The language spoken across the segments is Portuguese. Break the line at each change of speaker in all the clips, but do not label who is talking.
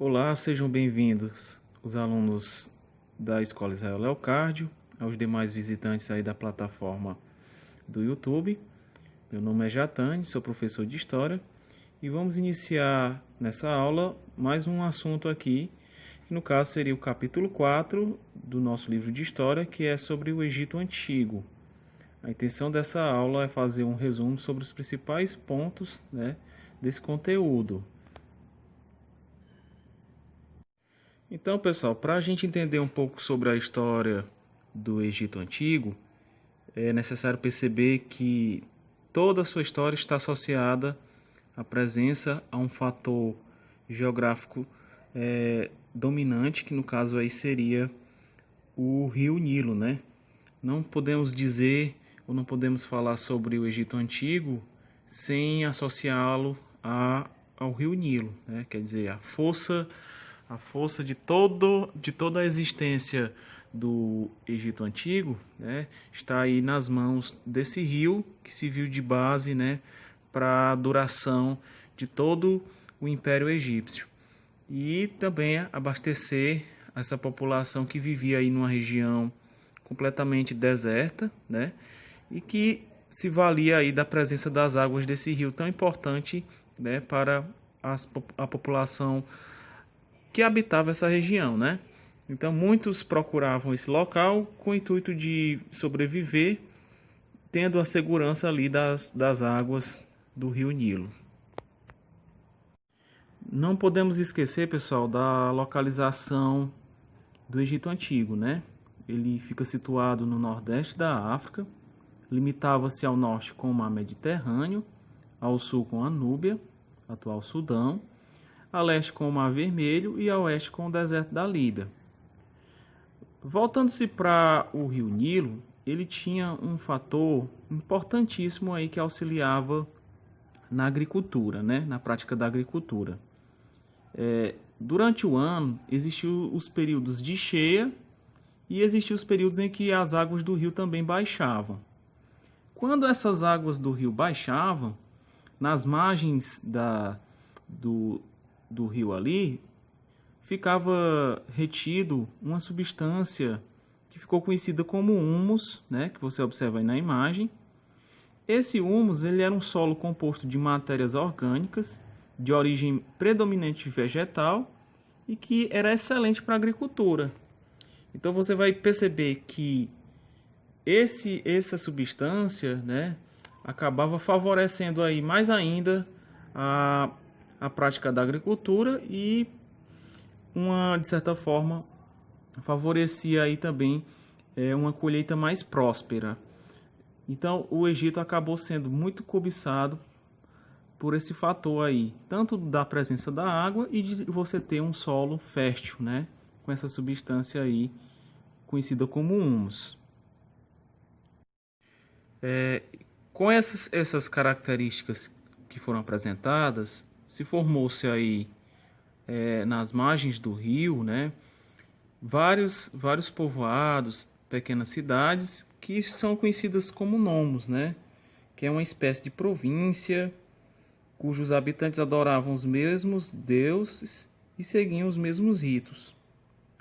Olá, sejam bem-vindos os alunos da Escola Israel Leocárdio, aos demais visitantes aí da plataforma do YouTube. Meu nome é Jatane, sou professor de História e vamos iniciar nessa aula mais um assunto aqui, que no caso seria o capítulo 4 do nosso livro de História, que é sobre o Egito Antigo. A intenção dessa aula é fazer um resumo sobre os principais pontos, desse conteúdo. Então, pessoal, para a gente entender um pouco sobre a história do Egito Antigo, é necessário perceber que toda a sua história está associada à presença a um fator geográfico dominante, que no caso aí seria o rio Nilo, né? Não podemos dizer ou não podemos falar sobre o Egito Antigo sem associá-lo ao rio Nilo, né? Quer dizer, a força de toda a existência do Egito Antigo, né, está aí nas mãos desse rio que serviu de base, né, para a duração de todo o Império Egípcio e também abastecer essa população que vivia aí numa região completamente deserta, né, e que se valia aí da presença das águas desse rio tão importante, né, para a população que habitava essa região, né? Então muitos procuravam esse local com o intuito de sobreviver, tendo a segurança ali das águas do rio Nilo. Não podemos esquecer, pessoal, da localização do Egito Antigo, né? Ele fica situado no nordeste da África, limitava-se ao norte com o mar Mediterrâneo, ao sul com a Núbia, atual Sudão, a leste com o Mar Vermelho e a oeste com o deserto da Líbia. Voltando-se para o rio Nilo, ele tinha um fator importantíssimo aí que auxiliava na agricultura, né? Na prática da agricultura. Durante o ano, existiam os períodos de cheia e existiam os períodos em que as águas do rio também baixavam. Quando essas águas do rio baixavam, nas margens do rio ali, ficava retido uma substância que ficou conhecida como humus, né, que você observa aí na imagem. Esse humus ele era um solo composto de matérias orgânicas, de origem predominante vegetal, e que era excelente para a agricultura. Então você vai perceber que essa substância, né, acabava favorecendo aí mais ainda a prática da agricultura e de certa forma favorecia aí também uma colheita mais próspera. Então o Egito acabou sendo muito cobiçado por esse fator aí, tanto da presença da água e de você ter um solo fértil, né, com essa substância aí conhecida como humus. Com essas características que foram apresentadas, se formou-se aí nas margens do rio, né, vários povoados, pequenas cidades que são conhecidas como nomos, né, que é uma espécie de província cujos habitantes adoravam os mesmos deuses e seguiam os mesmos ritos,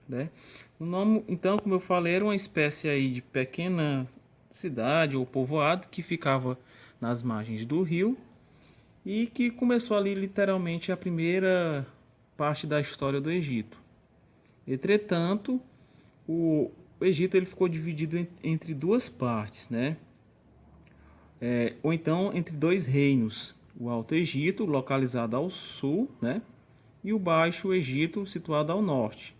né? O nome, então, como eu falei, era uma espécie aí de pequena cidade ou povoado que ficava nas margens do rio e que começou ali literalmente a primeira parte da história do Egito. Entretanto, o Egito ele ficou dividido entre duas partes, né? Ou então entre dois reinos, o Alto Egito, localizado ao sul, né? E o Baixo Egito, situado ao norte.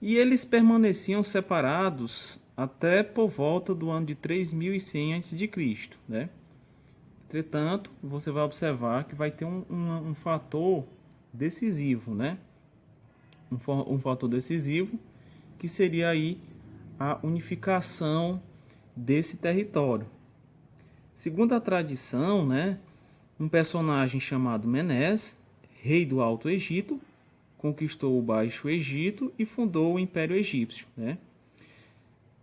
E eles permaneciam separados até por volta do ano de 3100 a.C., né? Entretanto, você vai observar que vai ter um fator decisivo, né? Um fator decisivo que seria aí a unificação desse território. Segundo a tradição, né, um personagem chamado Menes, rei do Alto Egito, conquistou o Baixo Egito e fundou o Império Egípcio, né?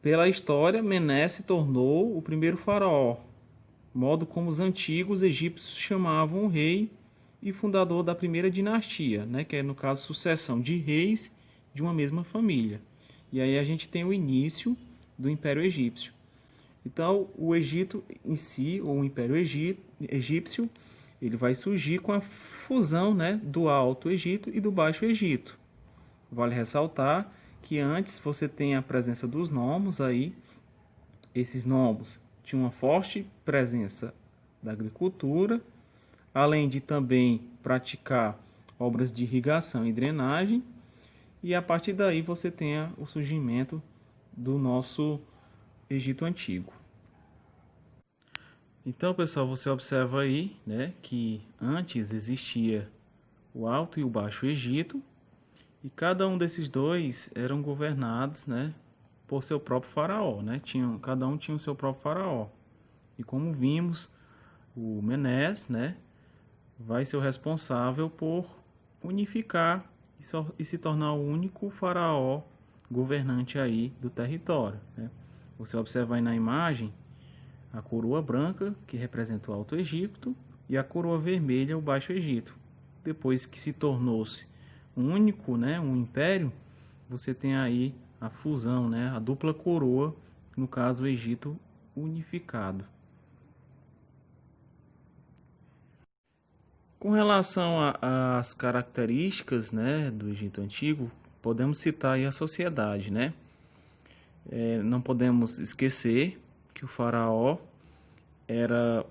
Pela história, Menes se tornou o primeiro faraó, modo como os antigos egípcios chamavam o rei e fundador da primeira dinastia, né, que é no caso sucessão de reis de uma mesma família. E aí a gente tem o início do Império Egípcio. Então, o Egito em si, ou o Império Egípcio, ele vai surgir com a fusão, né, do Alto Egito e do Baixo Egito. Vale ressaltar que antes você tem a presença dos nomos aí. Esses nomos tinham uma forte presença da agricultura, além de também praticar obras de irrigação e drenagem. E a partir daí você tem o surgimento do nosso Egito Antigo. Então, pessoal, você observa aí, né, que antes existia o Alto e o Baixo Egito, e cada um desses dois eram governados, né, por seu próprio faraó, né? Cada um tinha o seu próprio faraó. E como vimos, o Menes, né, vai ser o responsável por unificar e se tornar o único faraó governante aí do território, né? Você observa aí na imagem a coroa branca, que representa o Alto Egito, e a coroa vermelha, o Baixo Egito. Depois que se tornou-se um único, né, um império, você tem aí a fusão, né, a dupla coroa, no caso o Egito unificado. Com relação às características, né, do Egito Antigo, podemos citar aí a sociedade, né? Não podemos esquecer que o faraó era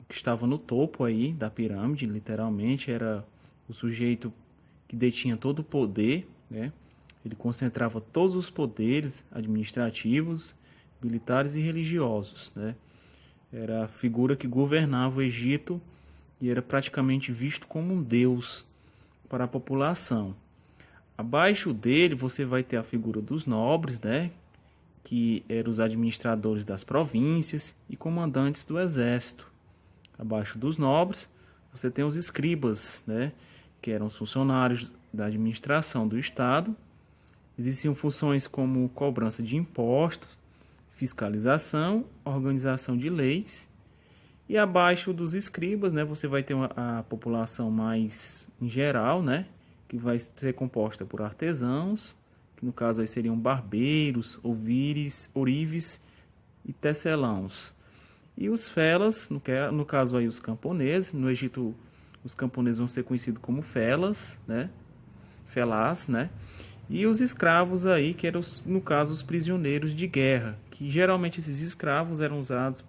o que estava no topo aí da pirâmide, literalmente, era o sujeito que detinha todo o poder, né? Ele concentrava todos os poderes administrativos, militares e religiosos, né? Era a figura que governava o Egito e era praticamente visto como um deus para a população. Abaixo dele você vai ter a figura dos nobres, né? Que eram os administradores das províncias e comandantes do exército. Abaixo dos nobres você tem os escribas, né? Que eram os funcionários da administração do Estado. Existiam funções como cobrança de impostos, fiscalização, organização de leis. E abaixo dos escribas, né, você vai ter a população mais em geral, né, que vai ser composta por artesãos, que no caso aí seriam barbeiros, ourives e tecelãos. E os felas, no caso aí os camponeses, no Egito os camponeses vão ser conhecidos como felas, né, felás, né, e os escravos aí, que eram, no caso, os prisioneiros de guerra, que geralmente esses escravos eram usados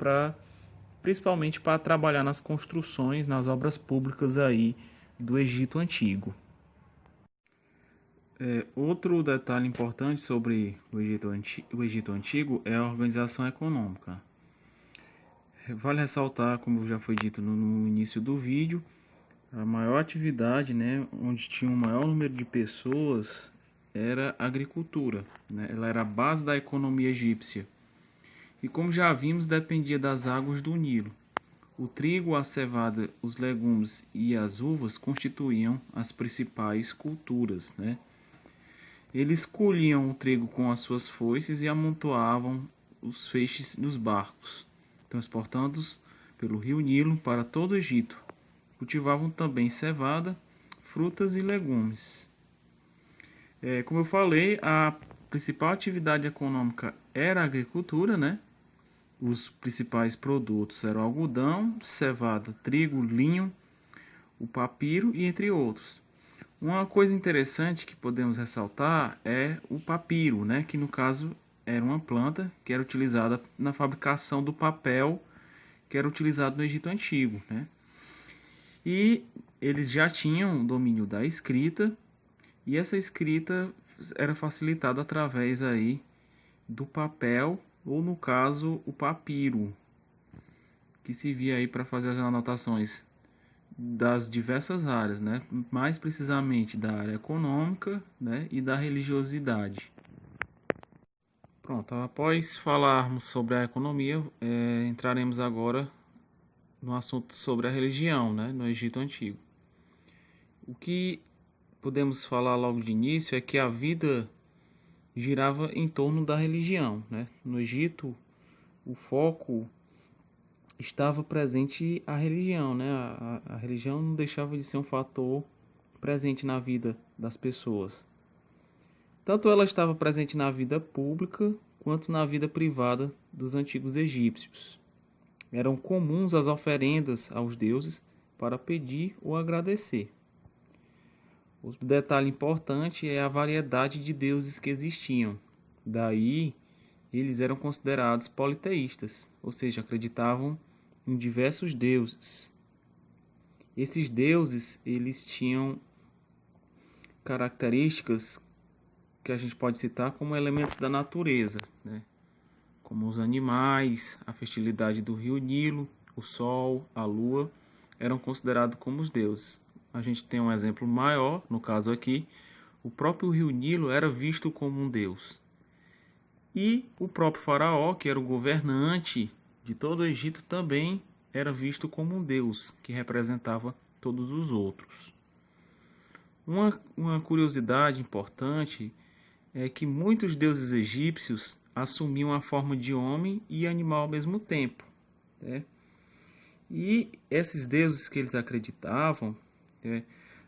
principalmente para trabalhar nas construções, nas obras públicas aí do Egito Antigo. Outro detalhe importante sobre o Egito Antigo é a organização econômica. Vale ressaltar, como já foi dito no início do vídeo, a maior atividade, né, onde tinha um maior número de pessoas, era a agricultura, né? Ela era a base da economia egípcia. E como já vimos, dependia das águas do Nilo. O trigo, a cevada, os legumes e as uvas constituíam as principais culturas, né? Eles colhiam o trigo com as suas foices e amontoavam os feixes nos barcos, transportando-os pelo rio Nilo para todo o Egito. Cultivavam também cevada, frutas e legumes. Como eu falei, a principal atividade econômica era a agricultura, né? Os principais produtos eram algodão, cevada, trigo, linho, o papiro e entre outros. Uma coisa interessante que podemos ressaltar é o papiro, né? Que no caso era uma planta que era utilizada na fabricação do papel que era utilizado no Egito Antigo, né? E eles já tinham domínio da escrita, e essa escrita era facilitada através aí do papel, ou no caso o papiro, que se via aí para fazer as anotações das diversas áreas, né? Mais precisamente da área econômica, né? E da religiosidade. Pronto, após falarmos sobre a economia, entraremos agora no assunto sobre a religião, né? No Egito Antigo. O que podemos falar logo de início é que a vida girava em torno da religião, né? No Egito, o foco estava presente a religião, né? A religião não deixava de ser um fator presente na vida das pessoas. Tanto ela estava presente na vida pública quanto na vida privada dos antigos egípcios. Eram comuns as oferendas aos deuses para pedir ou agradecer. O detalhe importante é a variedade de deuses que existiam. Daí, eles eram considerados politeístas, ou seja, acreditavam em diversos deuses. Esses deuses, eles tinham características que a gente pode citar como elementos da natureza, né? Como os animais, a fertilidade do rio Nilo, o sol, a lua, eram considerados como os deuses. A gente tem um exemplo maior, no caso aqui, o próprio rio Nilo era visto como um deus. E o próprio faraó, que era o governante de todo o Egito, também era visto como um deus, que representava todos os outros. Uma curiosidade importante é que muitos deuses egípcios assumiam a forma de homem e animal ao mesmo tempo, né? E esses deuses que eles acreditavam, né,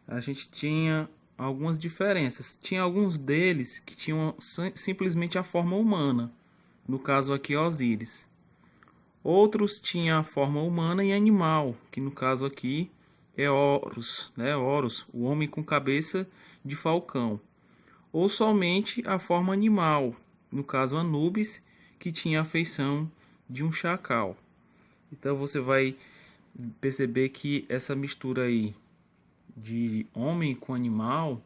a gente tinha algumas diferenças. Tinha alguns deles que tinham simplesmente a forma humana, no caso aqui Osíris. Outros tinham a forma humana e animal, que no caso aqui é Horus, né? Horus, o homem com cabeça de falcão. Ou somente a forma animal, no caso Anubis, que tinha a feição de um chacal. Então você vai perceber que essa mistura aí de homem com animal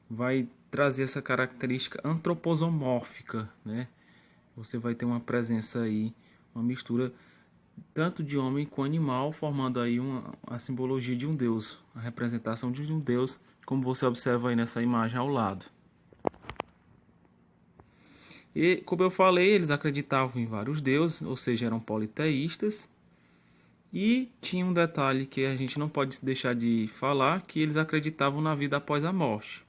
vai trazer essa característica antroposomórfica, né? Você vai ter uma presença aí, uma mistura tanto de homem com animal, formando aí a simbologia de um deus, a representação de um deus, como você observa aí nessa imagem ao lado. E, como eu falei, eles acreditavam em vários deuses, ou seja, eram politeístas. E tinha um detalhe que a gente não pode deixar de falar, que eles acreditavam na vida após a morte.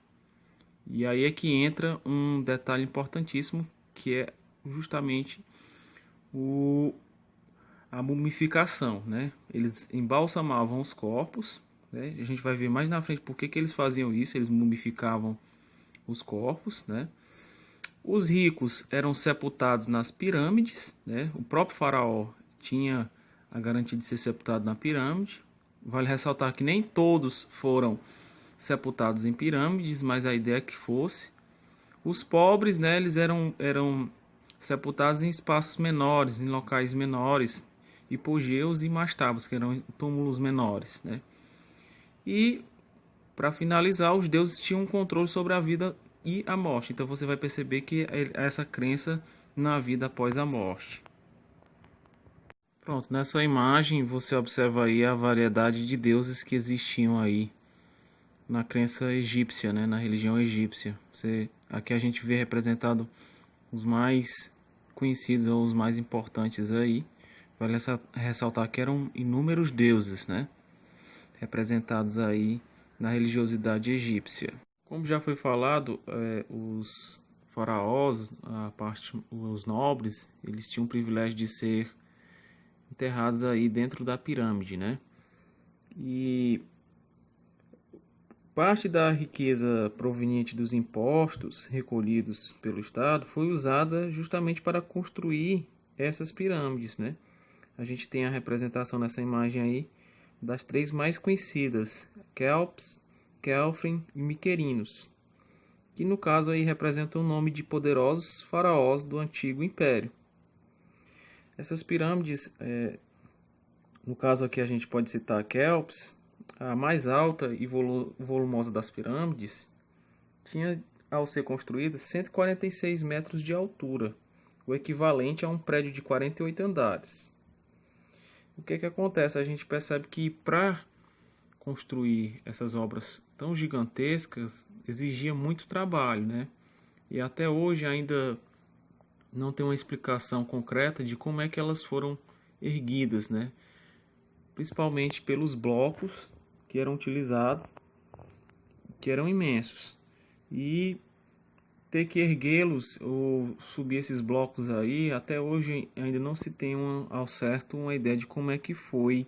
E aí é que entra um detalhe importantíssimo, que é justamente a mumificação, né? Eles embalsamavam os corpos, né? A gente vai ver mais na frente por que eles faziam isso, eles mumificavam os corpos, né? Os ricos eram sepultados nas pirâmides, né? O próprio faraó tinha a garantia de ser sepultado na pirâmide. Vale ressaltar que nem todos foram sepultados em pirâmides, mas a ideia é que fosse. Os pobres, né, eles eram sepultados em espaços menores, em locais menores, hipogeus e mastabas, que eram túmulos menores, né? E, para finalizar, os deuses tinham um controle sobre a vida e a morte. Então você vai perceber que essa crença na vida após a morte. Pronto, nessa imagem você observa aí a variedade de deuses que existiam aí na crença egípcia, né, na religião egípcia. Aqui a gente vê representado os mais conhecidos ou os mais importantes aí. Vale ressaltar que eram inúmeros deuses, né, representados aí na religiosidade egípcia. Como já foi falado, os faraós, os nobres, eles tinham o privilégio de ser enterrados aí dentro da pirâmide, né? E parte da riqueza proveniente dos impostos recolhidos pelo Estado foi usada justamente para construir essas pirâmides, né? A gente tem a representação nessa imagem aí das três mais conhecidas, Kelps, Kelfrin e Miquerinos, que no caso aí representam o nome de poderosos faraós do antigo império. Essas pirâmides, no caso aqui a gente pode citar Kelps, a mais alta e volumosa das pirâmides, tinha ao ser construída 146 metros de altura, o equivalente a um prédio de 48 andares. O que acontece? A gente percebe que para construir essas obras tão gigantescas exigia muito trabalho, né? E até hoje ainda não tem uma explicação concreta de como é que elas foram erguidas, né? Principalmente pelos blocos que eram utilizados, que eram imensos. E ter que erguê-los ou subir esses blocos aí, até hoje ainda não se tem ao certo uma ideia de como é que foi.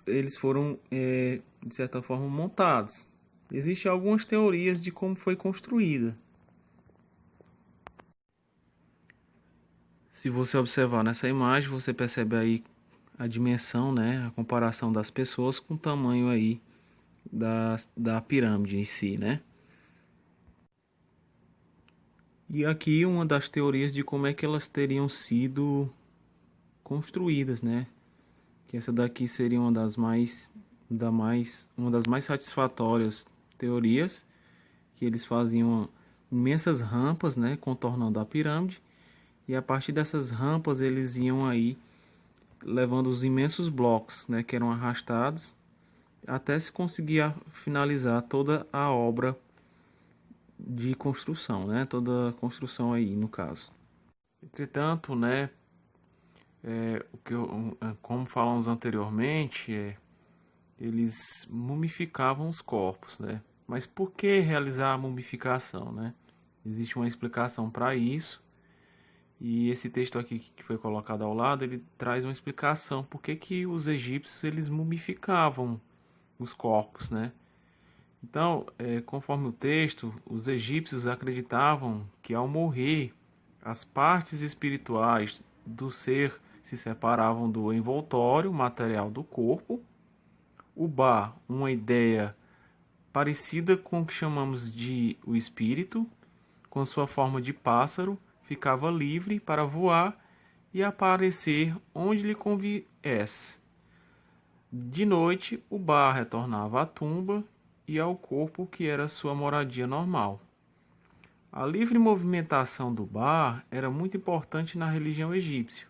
Eles foram, de certa forma, montados. Existem algumas teorias de como foi construída. Se você observar nessa imagem, você percebe aí a dimensão, né, a comparação das pessoas com o tamanho aí da pirâmide em si, né? E aqui uma das teorias de como é que elas teriam sido construídas, né? Que essa daqui seria uma das mais satisfatórias teorias, que eles faziam imensas rampas, né, contornando a pirâmide, e a partir dessas rampas eles iam aí levando os imensos blocos, né, que eram arrastados até se conseguir finalizar toda a obra de construção, né, toda a construção aí no caso. Entretanto, né, como falamos anteriormente, eles mumificavam os corpos, né? Mas por que realizar a mumificação, né? Existe uma explicação para isso. E esse texto aqui que foi colocado ao lado, ele traz uma explicação por que os egípcios eles mumificavam os corpos, né? Então, conforme o texto, os egípcios acreditavam que ao morrer, as partes espirituais do ser se separavam do envoltório material do corpo. O Ba, uma ideia parecida com o que chamamos de o espírito, com sua forma de pássaro, ficava livre para voar e aparecer onde lhe conviesse. De noite, o Ba retornava à tumba e ao corpo que era sua moradia normal. A livre movimentação do Ba era muito importante na religião egípcia.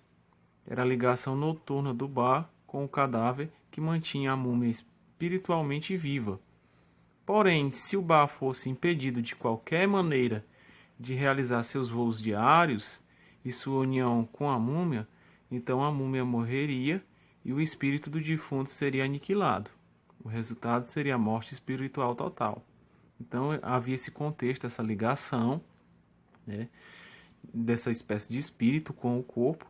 Era a ligação noturna do Ba com o cadáver que mantinha a múmia espiritualmente viva. Porém, se o Ba fosse impedido de qualquer maneira de realizar seus voos diários e sua união com a múmia, então a múmia morreria e o espírito do defunto seria aniquilado. O resultado seria a morte espiritual total. Então havia esse contexto, essa ligação, né, dessa espécie de espírito com o corpo,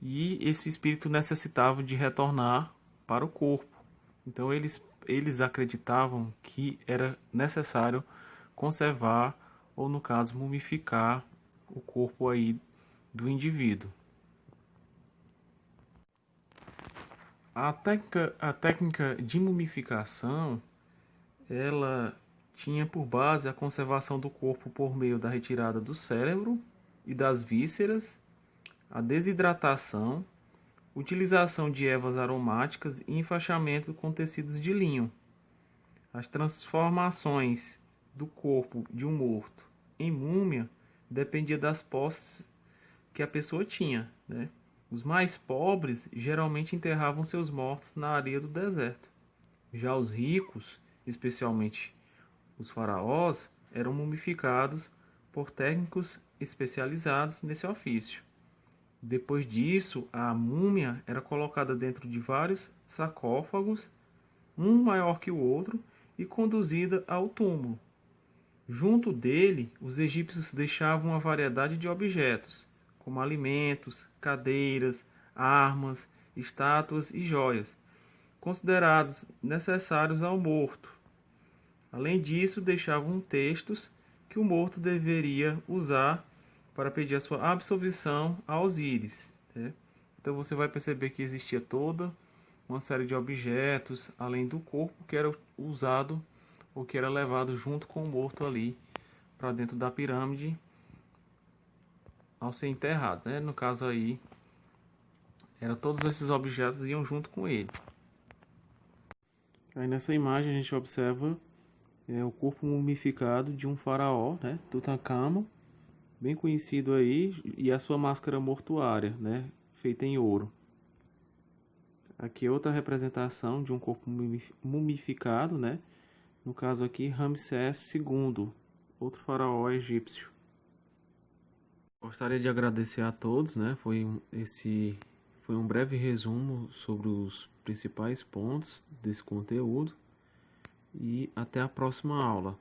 e esse espírito necessitava de retornar para o corpo. Então eles acreditavam que era necessário conservar, ou no caso mumificar, o corpo aí do indivíduo. A técnica de mumificação, ela tinha por base a conservação do corpo por meio da retirada do cérebro e das vísceras, a desidratação, utilização de ervas aromáticas e enfaixamento com tecidos de linho. As transformações do corpo de um morto em múmia dependia das posses que a pessoa tinha, né? Os mais pobres geralmente enterravam seus mortos na areia do deserto. Já os ricos, especialmente os faraós, eram mumificados por técnicos especializados nesse ofício. Depois disso, a múmia era colocada dentro de vários sarcófagos, um maior que o outro, e conduzida ao túmulo. Junto dele, os egípcios deixavam uma variedade de objetos, como alimentos, cadeiras, armas, estátuas e joias, considerados necessários ao morto. Além disso, deixavam textos que o morto deveria usar para pedir a sua absolvição a Osíris. Né? Então você vai perceber que existia toda uma série de objetos, além do corpo, que era usado ou que era levado junto com o morto ali para dentro da pirâmide ao ser enterrado. Né? No caso aí, todos esses objetos iam junto com ele. Aí nessa imagem a gente observa o corpo mumificado de um faraó, né? Tutankhamon, bem conhecido aí, e a sua máscara mortuária, né? Feita em ouro. Aqui é outra representação de um corpo mumificado, né? No caso aqui, Ramsés II, outro faraó egípcio. Gostaria de agradecer a todos, né? Esse foi um breve resumo sobre os principais pontos desse conteúdo. E até a próxima aula.